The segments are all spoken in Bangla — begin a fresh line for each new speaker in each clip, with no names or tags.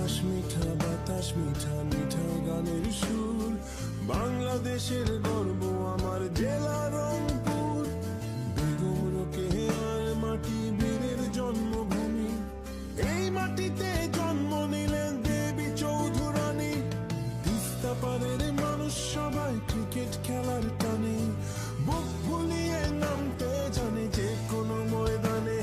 আকাশ মিঠা, বাতাস মিঠা, মিঠা গানের সুর। বাংলাদেশের গর্ব আমার জেলা রংপুর। বেগম রোকেয়ার মাটি বীরের জন্মভূমি। এই মাটিতে জন্ম নিলেন দেবী চৌধুরানী। তিস্তা পারের মানুষ সবাই ক্রিকেট খেলার টানে, বুক ভুলিয়ে নামতে জানে যে কোনো ময়দানে।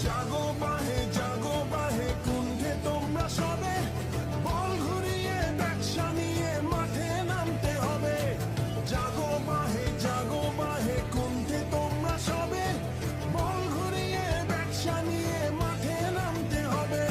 জাগো বাহে কুণ্ঠে তোমরা সবে, বল ঘুরিয়ে ব্যবসা নিয়ে মাঠে নামতে হবে। জাগো বাহে কুণ্ঠে তোমরা সবে, বল ঘুরিয়ে ব্যবসা নিয়ে মাঠে নামতে হবে।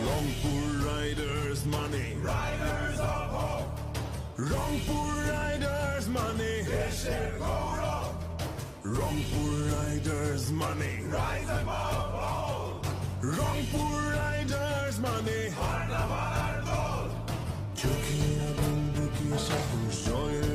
রংপুর রাইডার্স মানে
Riders of hope,
Rangpur Riders মানে
দেশের গৌরব,
রংপুর রাইডার্স মানে
rise above all,
Rangpur Riders মানে
হার না মানার দল।
চোখে আগুন বুকে সাহস, জয়ের